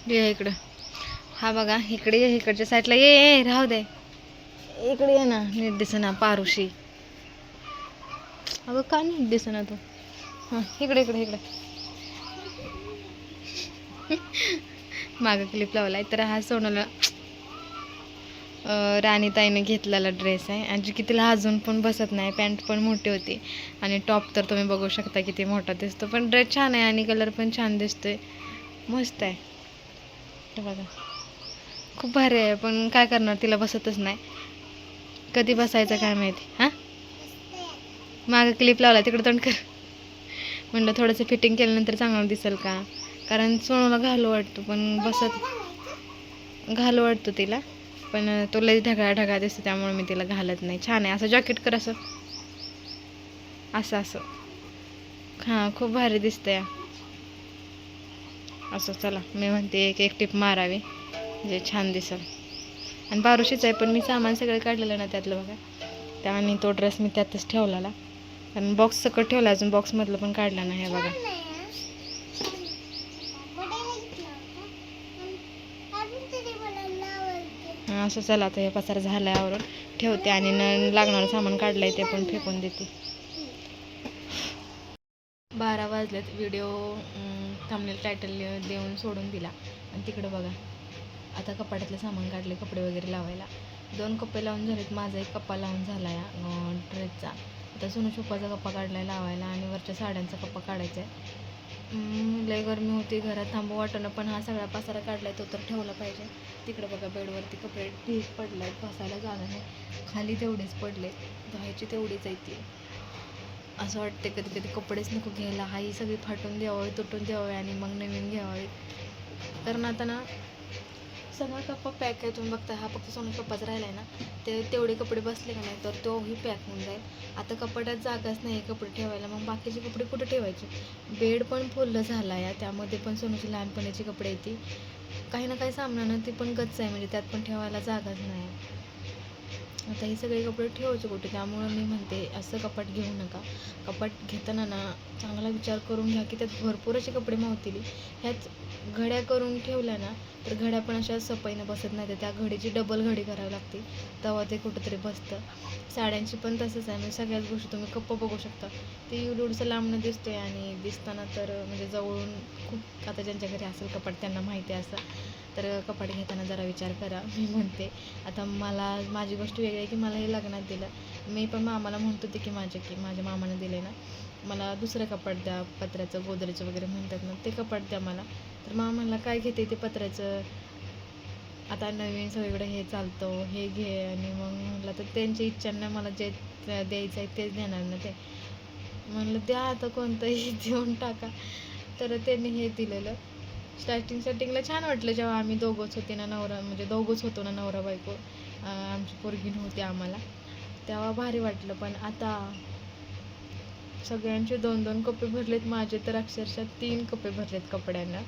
ये इकडं. हा बघा इकडे ये, इकडच्या साईडला ये, राहू दे. इकडे ये ना, नीट दिसेना पारुशी. अगं का नीट दिसेना तू? हां इकडे इकडे इकडे. मागं क्लिप लावलाय. तर हा सोनूला राणीताईने घेतलेला ड्रेस आहे आणि की तिला अजून पण बसत नाही. पॅन्ट पण मोठी होती आणि टॉप तर तुम्ही बघू शकता किती मोठा दिसतो. पण ड्रेस छान आहे आणि कलर पण छान दिसतोय, मस्त आहे. हे बघा खूप भारी आहे, पण काय करणार, तिला बसतच नाही. कधी बसायचं काय माहिती. हां मागं क्लिप लावला, तिकडे तोंड कर. म्हणलं थोडंसं फिटिंग केल्यानंतर चांगलं दिसेल का, कारण सोनूला घालू वाटतो पण घालू वाटतो तिला, पण तो लई ढगाळ ढगाळ दिसतो, त्यामुळे मी तिला घालत नाही. छान आहे असं जॅकेट कर, असं असं असं. हां खूप भारी दिसतंय असं. चला मी म्हणते एक एक टिप मारावी म्हणजे छान दिसेल. आणि बारुशीच आहे, पण मी सामान सगळं काढलेलं ना त्यातलं बघा, त्या आणि तो ड्रेस मी त्यातच ठेवलेला, कारण बॉक्स सकट ठेवला, अजून बॉक्समधलं पण काढला नाही. हे बघा असं. चला आता हे पसार झाला आवरून ठेवते आणि न लागणारं सामान काढलंय ते पण फेकून देते. 12 वाजलेत. व्हिडिओ थंबनेल टायटल देऊन सोडून दिला आणि तिकडं बघा आता कपाटातलं सामान काढले, कपडे वगैरे लावायला. 2 कप्पे लावून झालेत, माझा एक कप्पा लावून झाला या ड्रेसचा. आता सोनू शोपाचा कप्पा काढलाय लावायला आणि वरच्या साड्यांचा कप्पा काढायचा आहे. लय गरमी होती, घरात थांबू वाटणं, पण हा सगळा पसारा काढलाय तो तर ठेवला पाहिजे. तिकडे बघा बेडवरती कपडे ढीग पडलाय, बसायला जागा नाही, खाली तेवढेच पडले, धुवायची तेवढीच आहे ती. असं वाटते कधी कधी कपडेच नको घ्यायला, हाही सगळी फाटून द्यावी, तुटून द्यावे आणि मग नवीन घ्यावे. कारण आता ना सगळा कप्पा पॅक आहे. तुम्ही बघता हा फक्त सोनू कप्पाच राहिला आहे ना, ते तेवढे कपडे बसले का नाही तर तोही पॅक होऊन जाईल. आता कपाटात जागाच नाही कपडे ठेवायला, मग बाकीचे कपडे कुठे ठेवायचे. बेड पण फुल झाला आहे, त्यामध्ये पण सोनूची लहानपणीची कपडे येते, काही ना काही सामनानं ती पण गच्च आहे, म्हणजे त्यात पण ठेवायला जागाच नाही. आता हे सगळे कपडे ठेवायचे कुठे, त्यामुळं मी म्हणते असं कपाट घेऊ नका. कपाट घेताना ना चांगला विचार करून घ्या की त्यात भरपूर असे कपडे मावतील. ह्याच घड्या करून ठेवल्या ना तर घड्या पण अशा सफाईनं बसत नाही, तर त्या घडीची डबल घडी करावी लागते, तेव्हा ते कुठंतरी बसतं. साड्यांची पण तसंच आहे, म्हणजे सगळ्याच गोष्टी तुम्ही कप्पा बघू शकता, ते एवढंसं लांबणं दिसतोय आणि दिसताना तर म्हणजे जवळून खूप. आता ज्यांच्या घरी असेल कपाट त्यांना माहिती आहे असं, तर कपाट घेताना जरा विचार करा. मी म्हणते आता माझी गोष्ट वेगळी आहे की मला हे लग्नात दिलं, मी पण मामाला म्हणत होते की माझ्या मामानं दिले ना मला दुसरं कपाट द्या, पत्र्याचं गोदरेचं वगैरे म्हणतात ना, ते कपाट द्या मला. तर मामा म्हणला काय घेते ते पत्र्याचं, आता नवीन सगळीकडे हे चालतं, हे घे. आणि मग म्हटलं तर त्यांची इच्छांना मला जे द्यायचं आहे तेच देणार ना ते. म्हणलं द्या आता कोणतंही देऊन टाका. तर त्यांनी हे दिलेलं. स्टार्टिंगला छान वाटलं जेव्हा आम्ही दोघंच होते ना, म्हणजे दोघंच होतो ना नवरा बायको, आमची पोरगी नव्हती आम्हाला, तेव्हा भारी वाटलं. पण आता सगळ्यांचे 2-2 कप्पे भरलेत, माझे तर अक्षरशः 3 कप्पे भरलेत कपड्यांना,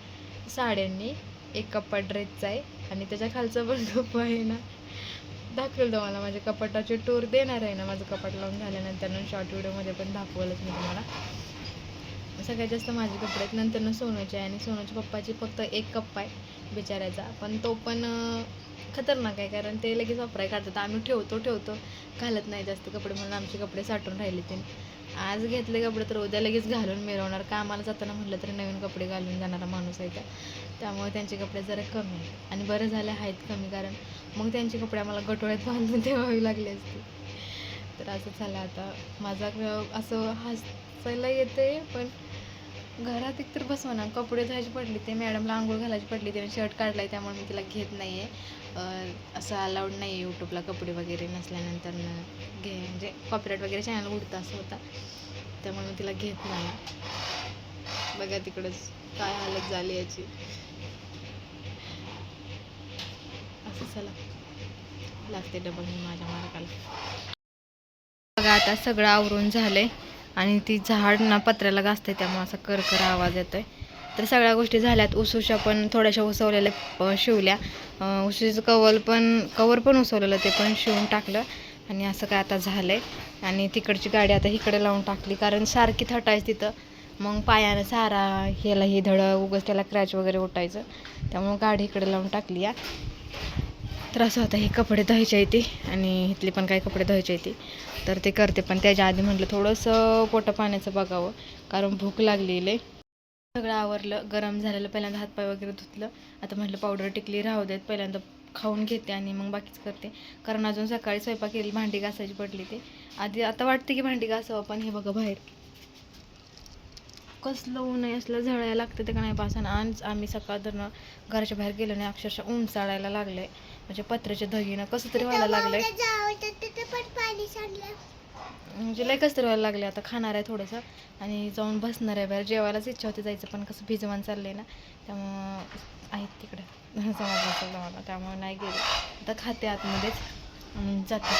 साड्यांनी. एक कप्पा ड्रेसचा आहे आणि त्याच्या खालचा पण कप्पा आहे ना, दाखवेल तुम्हाला. माझ्या कपाटाची टूर देणार आहे ना, माझं कपाट लावून झाल्यानंतर शॉर्ट व्हिडिओमध्ये पण दाखवलंच मी तुम्हाला. सगळ्यात जास्त माझे कपडे आहेत, नंतर सोनूचे आहे, आणि सोनूच्या पप्पाची फक्त एक कप्पा आहे बिचाऱ्याचा, पण तो पण खतरनाक आहे, कारण ते लगेच वापराय काढतात. आम्ही ठेवतो घालत नाही जास्त कपडे, म्हणून आमचे कपडे साठून राहिले. ते आज घेतले कपडे तर उद्या लगेच घालून मिरवणार. कामाला जाताना म्हटलं तरी नवीन कपडे घालून जाणारा माणूस आहे त्यामुळे त्यांचे कपडे जरा कमी आहेत, आणि बरं झाले आहेत कमी, कारण मग त्यांचे कपडे आम्हाला गटोळ्यात बांधून ठेवावी लागले असते. तर असं झालं. आता माझा असं हसायला येते, पण घरात एकतर बसवा ना, कपडे धुवायची पडली, ते मॅडमला आंघोळ घालायची पडली, त्याने शर्ट काढला आहे त्यामुळे मी तिला घेत नाही आहे. असं अलाउड नाही आहे यूट्यूबला कपडे वगैरे नसल्यानंतर म्हणजे कॉपीराईट वगैरे चॅनल उडतं असं होता, त्यामुळे मी तिला घेत नाही. बघा तिकडंच काय हालत झाली याची. असं चला लागते डबल मी माझ्या मार्गाला. बघा आता सगळं आवरून झालंय आणि ती झाड ना पत्र्याला घासते, त्यामुळे असा करकर आवाज येतोय. तर सगळ्या गोष्टी झाल्यात. उसूशा पण थोड्याशा उसवलेल्या शिवल्या, उशीचं कवर पण उसवलेलं ते पण शिवून टाकलं, आणि असं काय आता झालंय. आणि तिकडची गाडी आता इकडे लावून टाकली, कारण सारखी थटायच तिथं, मग पायानं सारा ह्याला ही धडं उगाच त्याला क्रॅच वगैरे उठायचं, त्यामुळं गाडी इकडे लावून टाकली या. तर असं होतं, हे कपडे धुवायचे येते आणि इथले पण काही कपडे धुवायचे येते, तर ते करते. पण त्याच्या आधी म्हटलं थोडंसं पोटा पाण्याचं बघावं, कारण भूक लागलेली. सगळं आवरलं, गरम झालेलं, पहिल्यांदा हातपाय वगैरे धुतलं. आता म्हटलं पावडर टिकली राहू देत, पहिल्यांदा खाऊन घेते आणि मग बाकीच करते, कारण अजून सकाळी स्वयंपाक केली, भांडी घासायची पडली. ते आधी आता वाटते की भांडी घासावं, पण हे बघा बाहेर कसलं ऊन आहे, असलं झळायला लागतं ते का नाही पासन. आणि आम्ही सकाळ धरणं घराच्या बाहेर गेलो नाही, अक्षरशः ऊन चाळायला लागलंय, म्हणजे पत्र्याच्या धगीनं कसं तरी व्हायला लागलंय, म्हणजे लय कसं तरी व्हायला लागले. आता खाणार आहे थोडंसं आणि जाऊन बसणार आहे बाहेर. जेवायलाच इच्छा होती जायचं, पण कसं भिजवान चाललंय ना, त्यामुळं आहेत तिकडे समजलं असेल मला, त्यामुळे नाही गेले. आता खाते आतमध्येच जाते.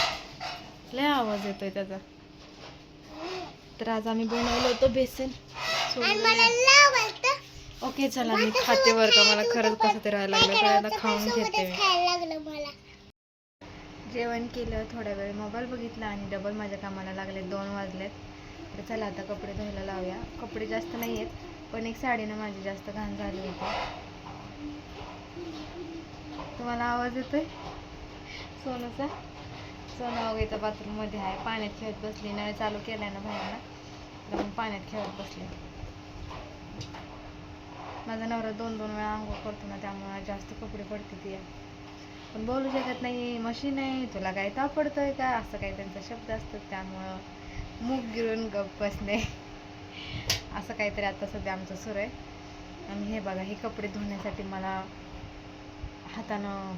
लय आवाज येतोय त्याचा. तर आज आम्ही बनवलं होतं बेसन. ओके चला, मी खाते बरं का, मला खरंच कसं ते राहायला लागलं, पहिल्यांदा खाऊन घेते. जेवण केलं, थोड्या वेळ मोबाईल बघितला आणि डबल माझ्या कामाला लागले. 2 वाजलेत. तर चला आता कपडे धुवायला लावूया. कपडे जास्त नाही आहेत, पण एक साडीनं माझी जास्त घाण झाली होती. तुम्हाला आवाज येतोय सोनूचा? सोनू वगैरे बाथरूममध्ये आहे, पाण्यात खेळत बसली. नळ चालू केलाय ना बाहेर ना, तर मग पाण्यात खेळत बसले. माझा नवरा 2-2 वेळा आंघोळ करतो ना, त्यामुळे जास्त कपडे पडते ती. पण बोलू शकत नाही, मशीन आहे, तुला काय तापडतोय का, असं काही त्यांचा शब्द असतात, त्यामुळं मूग गिळून गप्प बसणे असं काहीतरी आता सध्या आमचं सुरू आहे. आणि हे बघा, हे कपडे धुण्यासाठी मला हातानं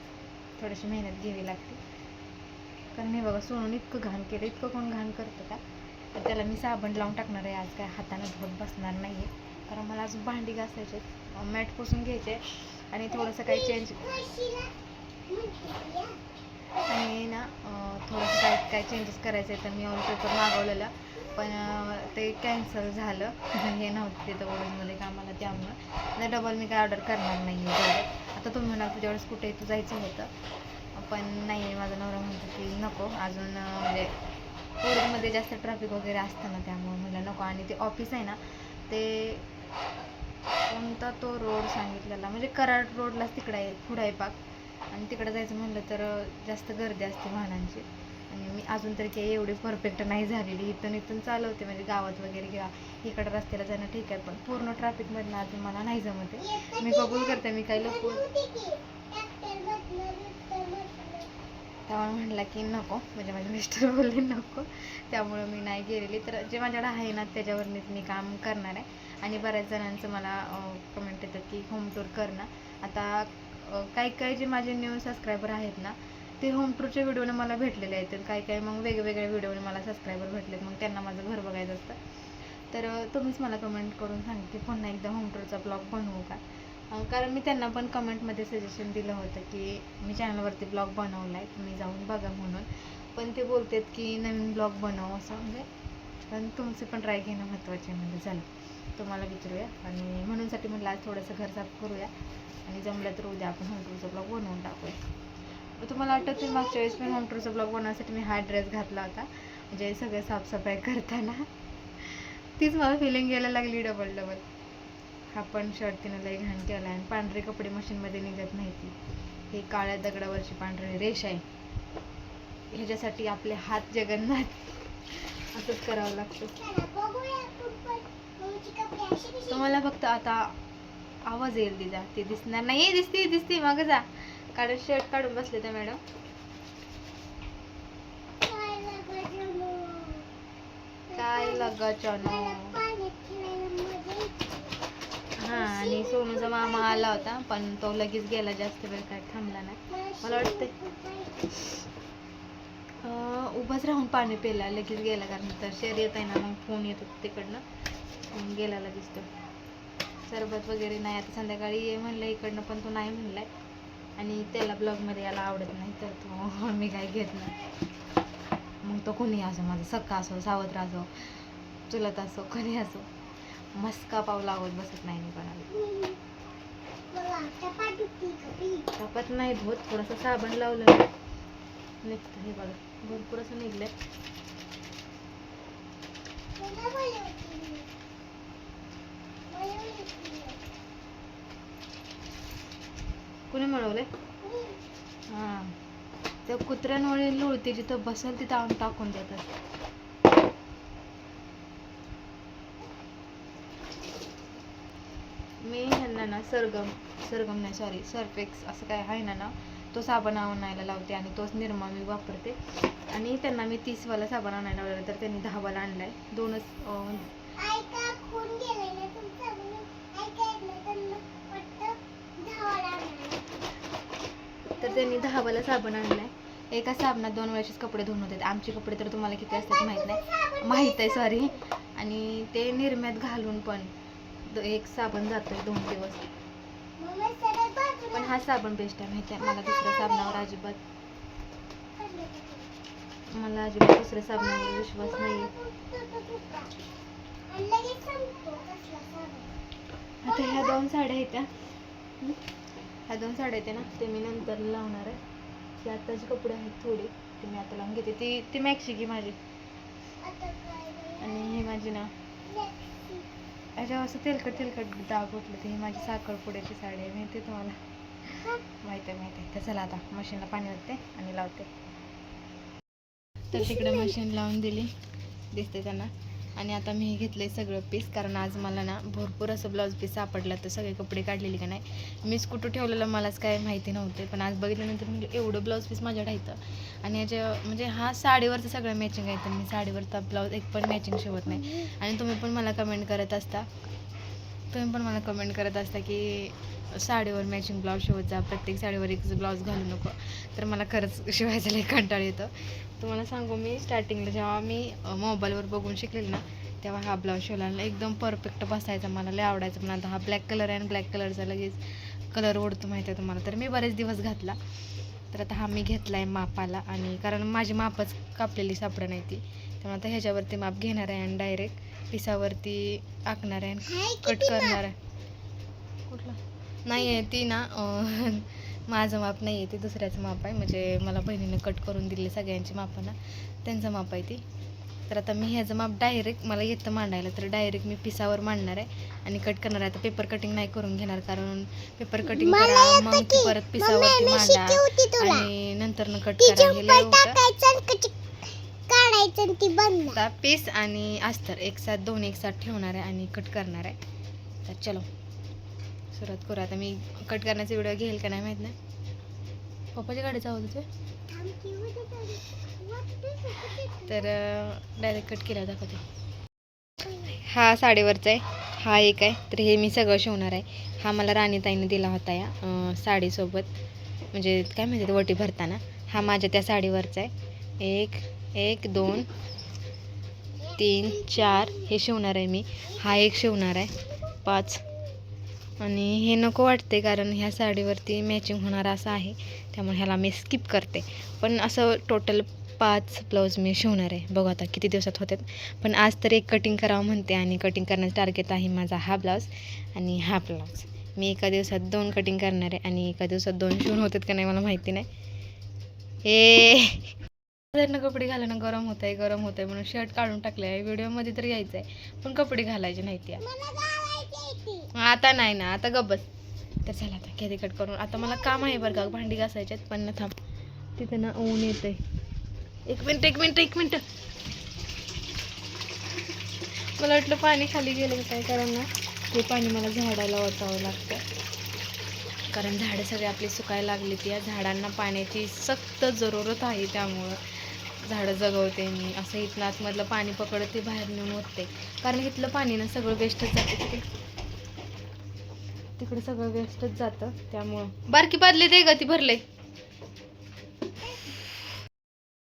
थोडीशी मेहनत घ्यावी लागते, कारण हे बघा सोनून इतकं घाण केलं. इतकं कोण घाण करतं का? तर त्याला मी साबण लावून टाकणार आहे. आज काय हातानं धुवत बसणार नाही आहे, कारण मला अजून भांडी घासायचे, मॅट पुसून घ्यायचे आणि थोडंसं काही चेंज आणि ना थोडंसं काय चेंजेस करायचं आहे. तर मी वॉलपेपर मागवलेलं, पण ते कॅन्सल झालं. हे नव्हतं तिथं ओळखमध्ये कामाला, त्यामुळं डबल मी काय ऑर्डर करणार नाही आहे. आता तुम्ही म्हणाल तुझ्यावेळेस कुठे तू जायचं होतं, पण नाही, माझा नवरा म्हणतो की नको अजून, म्हणजे ओळखमध्ये जास्त ट्रॅफिक वगैरे असतं ना, त्यामुळे मला नको. आणि ते ऑफिस आहे ना, ते कोणता तो रोड सांगितलेला, म्हणजे कराड रोडलाच तिकडं आहे, पुढं आहे पाक. आणि तिकडं जायचं म्हणलं तर जास्त गर्दी असते वाहनांची, आणि मी अजून तरी काही एवढी परफेक्ट नाही झालेली. इथून चालवते, म्हणजे गावात वगैरे किंवा इकडं रस्त्याला जाणं ठीक आहे, पण पूर्ण ट्रॅफिकमधनं अजून मला नाही जमते. मी कबूल करते, मी काही लपवून, त्यामुळे म्हटलं की नको, म्हणजे माझे मिस्टर बोलले नको, त्यामुळं मी नाही गेलेली. तर जे माझ्याकडे आहे ना, त्याच्यावरनीच मी काम करणार आहे. आणि बऱ्याच जणांचं मला कमेंट येतात की होम टूर कर ना. आता काही जे माझे न्यू सबस्क्रायबर आहेत ना, ते होम टूरच्या व्हिडिओने मला भेटलेले आहेत. काही मग वेगवेगळ्या व्हिडिओने मला सबस्क्रायबर भेटलेत, मग त्यांना माझं घर बघायचं असतं. तर तुम्हीच मला कमेंट करून सांगा की पुन्हा एकदा होम टूरचा ब्लॉग बनवू का, कारण मी त्यांना पण कमेंटमध्ये सजेशन दिलं होतं की मी चॅनलवरती ब्लॉग बनवला आहे, तुम्ही जाऊन बघा म्हणून. पण ते बोलतात की नवीन ब्लॉग बनव असं, म्हणजे पण तुमचे पण ट्राय घेणं महत्त्वाचे, म्हणजे झालं तुम्हाला विचारूया. आणि म्हणूनसाठी म्हटलं आज थोडंसं घर साफ करूया, आणि जमलं तर उद्या आपण होम टूरचा ब्लॉग बनवून टाकूया. तुम्हाला आठवते मागच्या वेळेस पण होम टूरचा ब्लॉग बनवण्यासाठी मी हा ड्रेस घातला होता, म्हणजे सगळं साफसफाई करताना. तीच मला फिलिंग यायला लागली डबल. हा पण शर्ट तिनं लई घाण केला, आणि पांढरे कपडे मशीनमध्ये निघत नाही. ती हे काळ्या दगडावरची पांढरी रेष आहे, ह्याच्यासाठी आपले हात जगन्नाथ असंच करावं लागतं. तुम्हाला फक्त आता आवाज येईल तिचा, ते दिसणार नाही. दिसते मग जा, काढून शर्ट काढून बसले त्या मॅडम. काय लगाचानो. हां, आणि सोनूचा मामा आला होता, पण तो लगेच गेला, जास्त वेळ काय थांबला नाही. मला वाटतं उभाच राहून पाणी प्यायला लगेच गेला, कारण तर शर्यत आहे ना, मग फोन येतो तिकडनं, गेला लगेच तो. सरबत वगैरे नाही, आता संध्याकाळी ये म्हणलं इकडनं, पण तो नाही म्हणलाय. आणि त्याला ब्लॉगमध्ये यायला आवडत नाही, तर तो मी काय घेत नाही. मग तो कोणी असो, माझा सक्का असो, सावत्र असो, चुलत असो, कोणी असो, मस्का पाव लावत बसत नाही मी कोणाला. चपात नाही धुत, थोडंसं साबण लावलं निघतं. हे बघा भरपूर असं निघलंय. कुणी मिळवले? हां, त्या कुत्र्यांवरील लोळते जिथं बसेल तिथं आणून टाकून देतात. मी ह्यांना ना सरगम नाही सॉरी सर्फेक्स असं काय आहे ना तो साबण आणायला लावते आणि तोच निरमा मी वापरते. आणि त्यांना मी 30 वाला साबण आणायला लावला तर त्यांनी 10 वाला आणलाय. दोनच तर त्यांनी 10 वाला साबण आणलाय. एका साबणात 2 वेळेस कपडे धुवून होते. आमचे कपडे तर तुम्हाला किती असतात माहित आहे सॉरी. आणि ते निरम्यात घालून पण एक साबण जातोय 2 दिवस. पण हा साबण बेस्ट आहे माहिती आहे. मला दुसऱ्या साबणावर अजिबात दुसऱ्या साबणावर विश्वास नाही. आता ह्या 2 साड्या आहेत ना ते मी नंतर लावणार आहे. ते आताचे कपडे आहेत थोडे ते मी आता लावून घेते. ती मॅक्सी की माझी आणि ही माझी ना याच्यावर असं तेलकट डाग उठले. ही माझी साखरपुड्याची साडी आहे माहिती आहे तुम्हाला? माहित आहे. तर चला आता मशीनला पाणी ओतते आणि लावते. तर तिकडे मशीन लावून दिली दिसते त्यांना. आणि आता मी घेतले सगळं पीस कारण आज मला ना भरपूर असं ब्लाऊज पीस सापडला. तर सगळे कपडे काढलेली का नाही मीच कुठं ठेवलेलं मलाच काय माहिती नव्हते. पण आज बघितल्यानंतर म्हणजे एवढं ब्लाऊज पीस माझ्याकडे येतं. आणि याच्या म्हणजे हा साडीवरचं सगळं मॅचिंग आहे. तर मी साडीवरचा ब्लाऊज एक पण मॅचिंग शिवत नाही. आणि तुम्ही पण मला कमेंट करत असता की साडीवर मॅचिंग ब्लाऊज शिवत जा, प्रत्येक साडीवर एक ब्लाऊज घालू नको. तर मला खरंच शिवायचा लई कंटाळा येतो. तुम्हाला सांगू मी स्टार्टिंगला जेव्हा मी मोबाईलवर बघून शिकलेली ना तेव्हा हा ब्लाऊज शिवला एकदम परफेक्ट बसायचा. मला लई आवडायचं. पण आता हा ब्लॅक कलर आहे आणि ब्लॅक कलरचा लगेच कलर ओढतो माहिती आहे तुम्हाला. तर मी बरेच दिवस घातला. तर आता हा मी घेतला आहे मापाला. आणि कारण माझी मापच कापलेली सापडं नाही ती. त्यामुळे आता ह्याच्यावरती माप घेणार आहे आणि डायरेक्ट पिसावरती आखणार आहे आणि कट करणार आहे. कुठला नाही आहे ती ना माझं माप नाही आहे ते दुसऱ्याचं माप आहे. म्हणजे मला बहिणीनं कट करून दिले सगळ्यांची मापं ना त्यांचं माप आहे ती. तर आता मी ह्याचं माप डायरेक्ट मला येतं मांडायला तर डायरेक्ट मी पिसावर मांडणार आहे आणि कट करणार आहे. आता पेपर कटिंग नाही करून घेणार कारण पेपर कटिंग करा मग ती परत पिसावरती मांडा आणि नंतर कट करा हे लय होतं. आता पीस आणि अस्तर दोन एक साथ ठेवणार आहे आणि कट करणार आहे. तर चलो सुरुवात करू. आता मी कट करण्याचा व्हिडिओ घेईल का नाही माहीत नाही. पप्पाच्या गाडीचा आवाज होते तर डायरेक्ट कट केला दाखवते. हा साडीवरचा आहे. हा एक आहे. तर हे मी सगळं शिवणार आहे. हा मला राणीताईने दिला होता या साडीसोबत म्हणजे काय म्हणते वटी भरताना. हा माझ्या त्या साडीवरचा आहे. 1 2 3 4 हे शिवणार आहे मी. हा एक शिवणार आहे 5 आणि हे नको वाटते कारण ह्या साडीवरती मॅचिंग होणार असं आहे त्यामुळे ह्याला मी स्किप करते. पण असं टोटल 5 ब्लाऊज मी शिवणार आहे. बघू आता किती दिवसात होतात. पण आज तर एक कटिंग करावं म्हणते आणि कटिंग करण्याचं टार्गेट आहे माझा हा ब्लाऊज आणि हा ब्लाऊज. मी एका दिवसात 2 कटिंग करणार आहे आणि एका दिवसात 2 शिवून होतात का नाही मला माहिती नाही. कपडे घालायला गरम होत आहे म्हणून शर्ट काढून टाकले आहे. व्हिडिओमध्ये तर यायचं आहे पण कपडे घालायचे नाहीत. आता नाही ना आता गब्बस. तर चला आता कॅरी कट करून आता मला काम आहे बरं का भांडी घासायचे आहेत. पण थांब तिथे ना ऊन येत आहे. एक मिनिट मला वाटलं पाणी खाली गेलं काय कारण ना हे पाणी मला झाडाला ओतावं लागतं कारण झाडं सगळे आपली सुकायला लागली ती. या झाडांना पाण्याची सक्त जरूरत आहे त्यामुळं झाडं जगवते मी. असं इथनं आतमधलं पाणी पकडते बाहेर नेऊन ओतते कारण इथलं पाणी ना सगळं वेस्टच जातं. तिकडे सगळं वेस्टच जातं त्यामुळं बारकी बादली दे ग ती भरले.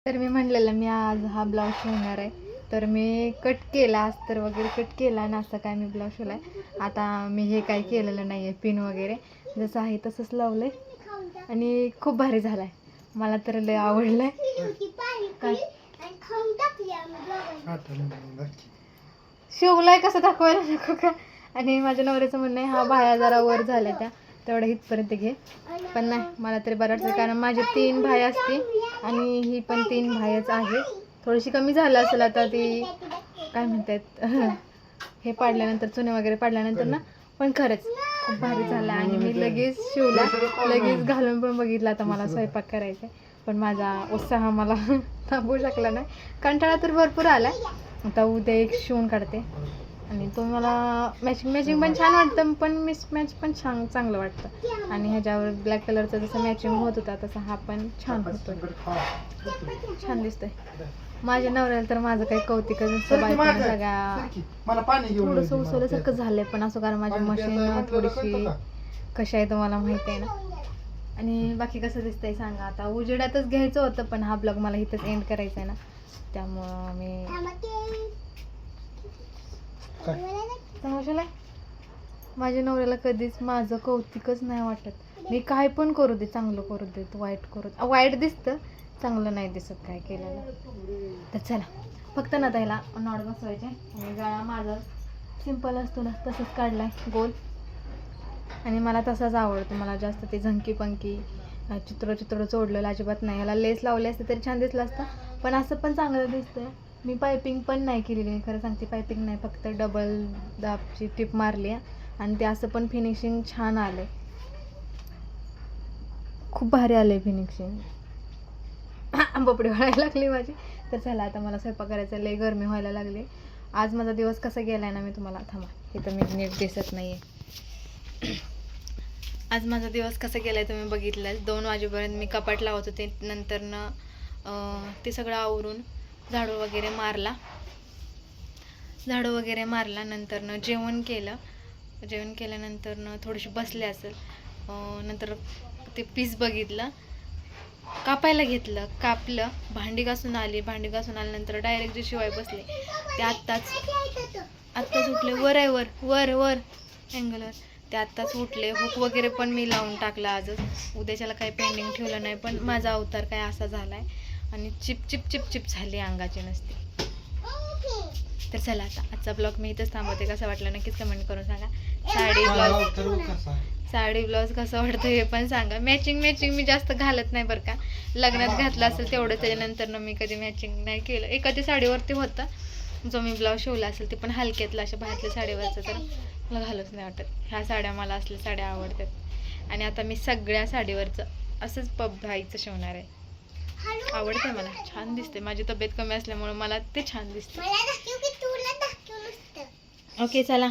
तर मी म्हणलेलं मी आज हा ब्लाऊज शिवणार आहे तर मी कट केला अस्तर वगैरे कट केला आणि असं काय मी ब्लाऊज शिवला आहे. आता मी हे काय केलेलं नाही आहे पिन वगैरे जसं आहे तसंच लावलं आहे आणि खूप भारी झाला आहे. मला तर लय आवडलं आहे. काय शिवलाय कसं दाखवायला नको का. आणि माझ्या नवऱ्याचं म्हणणं आहे हा बाया जरा वर झाल्या त्या तेवढं इथपर्यंत घे. पण नाही मला तरी बरं वाटतं कारण माझी 3 भाई असते आणि ही पण 3 भाईच आहे. थोडीशी कमी झालं असेल आता ती काय म्हणतात हे पाडल्यानंतर चुने वगैरे पाडल्यानंतर ना. पण खरंच खूप भारी झाला आणि मी लगेच शिवला, लगेच घालून पण बघितला. आता मला स्वयंपाक करायचा आहे, पण माझा उत्साह मला थांबवू शकला नाही. कंटाळा तर भरपूर आला. आता उद्या एक शिवून काढते आणि तो मला मॅचिंग पण छान वाटतं, पण मिसमॅच पण चांगलं वाटतं. आणि ह्याच्यावर ब्लॅक कलरचा जसं मॅचिंग होत होता तसा हा पण छान होतो, छान दिसतोय. माझ्या नवऱ्याला तर माझं काही कौतिकच नसतं. बायकोने सगळ्या थोडंसं उसवल्यासारखं झालंय, पण असं कारण माझी मशीन थोडीशी कशी आहे तुम्हाला माहिती आहे ना. आणि बाकी कसं दिसतंय सांगा. आता उजेडातच घ्यायचं होतं, पण हा ब्लॉग मला इथंच एंड करायचा आहे ना, त्यामुळं मी माझ्या नवऱ्याला कधीच माझं कौतिकच नाही वाटत. मी काय पण करू दे, चांगलं करू देत, वाईट करू दे. वाईट दिसतं, चांगलं नाही दिसत काय केलेलं. तर चला, फक्त ना त्याला नॉट बसवायचे आणि गळा माझा सिंपल असतो ना तसंच काढलाय गोल. आणि मला तसाच आवडतो. मला जास्त ते झंकी पंकी चित्र चोडलेलं अजिबात नाही. याला लेस लावले असते तरी छान दिसलं असतं, पण असं पण चांगलं दिसतंय. मी पायपिंग पण नाही केलेली, मी खरं सांगते. पायपिंग नाही, फक्त डबल दाबची टिप मारली आहे आणि ते असं पण फिनिशिंग छान आलं, खूप भारी आलं फिनिशिंग. बपडी व्हायला लागली माझी. तर चला, आता मला स्वयंपाक करायचा, लय गरमी व्हायला लागली. आज माझा दिवस कसा गेलाय ना, मी तुम्हाला थांबा, हे तर मी नीट दिसत नाही आहे. आज माझा दिवस कसा गेलाय तुम्ही बघितलं. 2 वाजेपर्यंत मी कपाट लावत होते, नंतरनं ते सगळं आवरून झाडू वगैरे मारला. नंतरनं जेवण केल्यानंतरनं थोडीशी बसले असेल. नंतर ते पीस बघितलं, कापायला घेतलं, कापलं, भांडी घासून आल्यानंतर डायरेक्ट जे शिवाय बसले ते आत्ताच उठले. वर अँगलवर ते आत्ताच उठले. हुक वगैरे पण मी लावून टाकला आजच, उद्याच्याला काही पेंडिंग ठेवलं नाही. पण माझा अवतार काय असा झालाय आणि चिप झाली अंगाची नसते. तर चला, आता आजचा ब्लॉग मी इथंच थांबवते. कसा वाटला नक्कीच कमेंट करून सांगा. साडी ब्लाऊज कसं वाटतं हे पण सांगा. मॅचिंग मी जास्त घालत नाही बरं का. लग्नात घातलं असेल तेवढं, त्याच्यानंतर मी कधी मॅचिंग नाही केलं. एखाद्या साडीवरती होतं जो मी ब्लाऊज शिवला असेल, ते पण हलक्यातलं अशा बाहेरच्या साडीवरचं, तर मला घालूच नाही वाटत. ह्या साड्या मला असल्या साड्या आवडतात. आणि आता मी सगळ्या साडीवरचं असंच पबधाईचं शिवणार आहे. आवडते मला, छान दिसते. माझी तब्येत कमी असल्यामुळे मला ते छान दिसते. ओके, चला,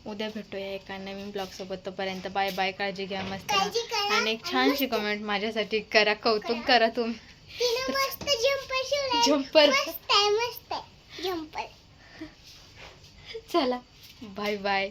उद्या भेटूया एका नवीन ब्लॉग सोबत. तोपर्यंत बाय बाय, काळजी घ्या, मस्त राहा. आणि एक छानशी कमेंट माझ्यासाठी करा, कौतुक करा तुम्ही. जम्पर चला, बाय बाय.